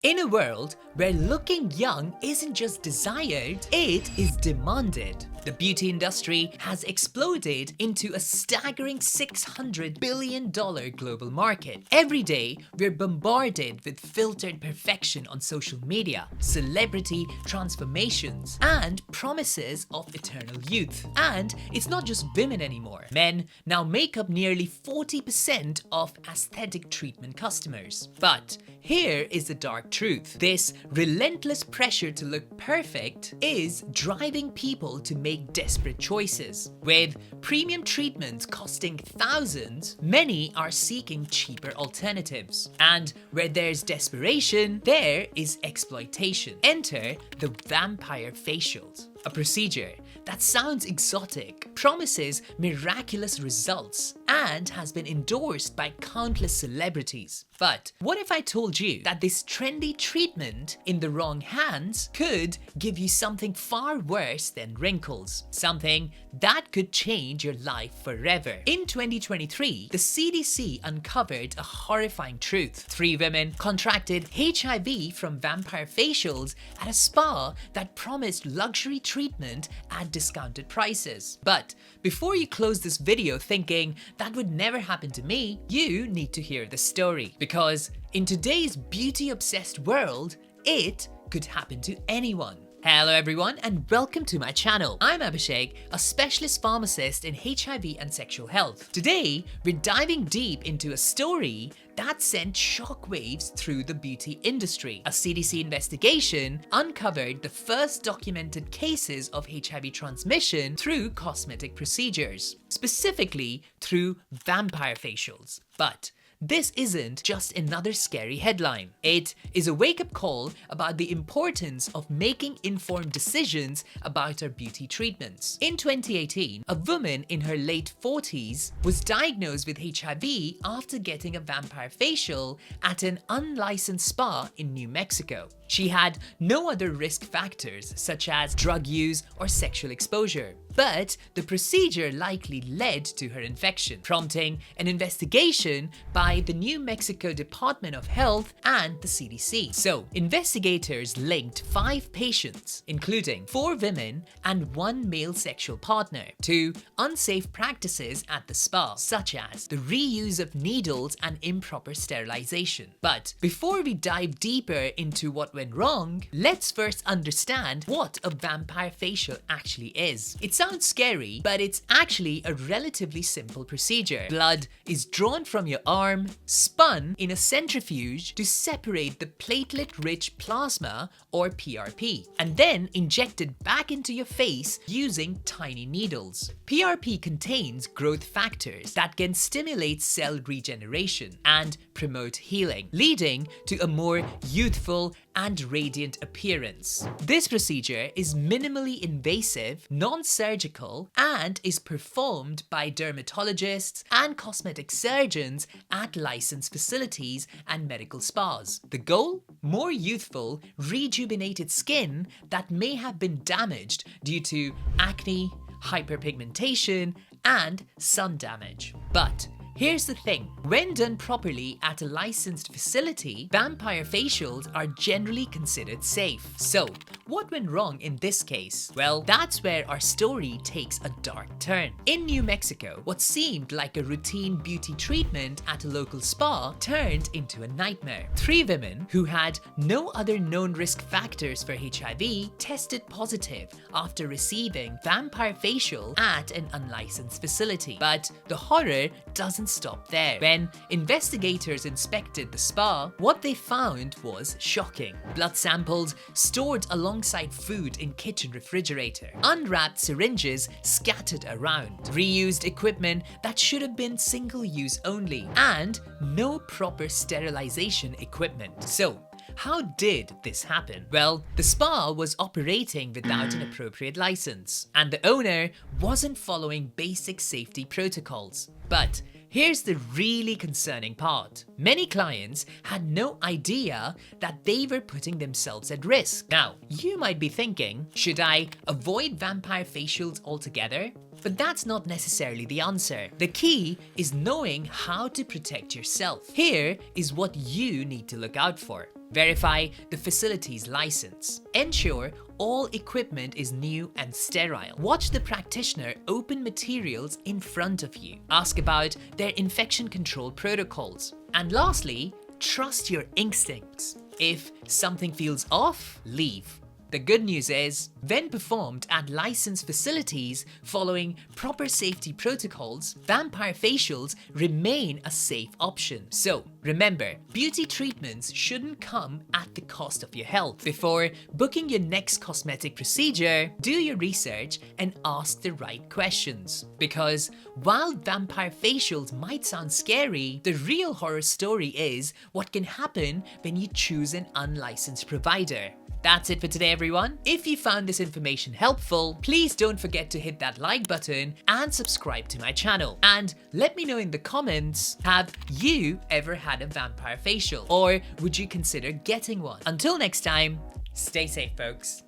In a world where looking young isn't just desired, it is demanded. The beauty industry has exploded into a staggering $600 billion global market. Every day, we're bombarded with filtered perfection on social media, celebrity transformations, and promises of eternal youth. And it's not just women anymore. Men now make up nearly 40% of aesthetic treatment customers. But here is the dark truth. This relentless pressure to look perfect is driving people to make desperate choices. With premium treatments costing thousands, many are seeking cheaper alternatives. And where there's desperation, there is exploitation. Enter the vampire facials. A procedure that sounds exotic, promises miraculous results, and has been endorsed by countless celebrities. But what if I told you that this trendy treatment in the wrong hands could give you something far worse than wrinkles? Something that could change your life forever. In 2023, the CDC uncovered a horrifying truth. 3 women contracted HIV from vampire facials at a spa that promised luxury treatment at discounted prices. But before you close this video thinking that would never happen to me, you need to hear the story. Because in today's beauty-obsessed world, it could happen to anyone. Hello everyone and welcome to my channel. I'm Abhishek, a specialist pharmacist in HIV and sexual health. Today, we're diving deep into a story that sent shockwaves through the beauty industry. A CDC investigation uncovered the first documented cases of HIV transmission through cosmetic procedures, specifically through vampire facials. But this isn't just another scary headline. It is a wake-up call about the importance of making informed decisions about our beauty treatments. In 2018, a woman in her late 40s was diagnosed with HIV after getting a vampire facial at an unlicensed spa in New Mexico. She had no other risk factors such as drug use or sexual exposure. But the procedure likely led to her infection, prompting an investigation by the New Mexico Department of Health and the CDC. So, investigators linked 5 patients, including 4 women and 1 male sexual partner, to unsafe practices at the spa, such as the reuse of needles and improper sterilization. But before we dive deeper into what went wrong, let's first understand what a vampire facial actually is. It sounds scary, but it's actually a relatively simple procedure. Blood is drawn from your arm, spun in a centrifuge to separate the platelet-rich plasma or PRP, and then injected back into your face using tiny needles. PRP contains growth factors that can stimulate cell regeneration and promote healing, leading to a more youthful and radiant appearance. This procedure is minimally invasive, non-surgical, and is performed by dermatologists and cosmetic surgeons at licensed facilities and medical spas. The goal? More youthful, rejuvenated skin that may have been damaged due to acne, hyperpigmentation, and sun damage. But here's the thing, when done properly at a licensed facility, vampire facials are generally considered safe. So, what went wrong in this case? Well, that's where our story takes a dark turn. In New Mexico, what seemed like a routine beauty treatment at a local spa turned into a nightmare. 3 women who had no other known risk factors for HIV tested positive after receiving vampire facial at an unlicensed facility. But the horror doesn't stop there. When investigators inspected the spa, what they found was shocking. Blood samples stored alongside food in kitchen refrigerator, unwrapped syringes scattered around, reused equipment that should have been single-use only, and no proper sterilization equipment. So, how did this happen? Well, the spa was operating without an appropriate license, and the owner wasn't following basic safety protocols. But here's the really concerning part. Many clients had no idea that they were putting themselves at risk. Now, you might be thinking, should I avoid vampire facials altogether? But that's not necessarily the answer. The key is knowing how to protect yourself. Here is what you need to look out for. Verify the facility's license. Ensure all equipment is new and sterile. Watch the practitioner open materials in front of you. Ask about their infection control protocols. And lastly, trust your instincts. If something feels off, leave. The good news is, when performed at licensed facilities following proper safety protocols, vampire facials remain a safe option. So remember, beauty treatments shouldn't come at the cost of your health. Before booking your next cosmetic procedure, do your research and ask the right questions. Because while vampire facials might sound scary, the real horror story is what can happen when you choose an unlicensed provider. That's it for today, everyone. If you found this information helpful, please don't forget to hit that like button and subscribe to my channel. And let me know in the comments, have you ever had a vampire facial? Or would you consider getting one? Until next time, stay safe, folks.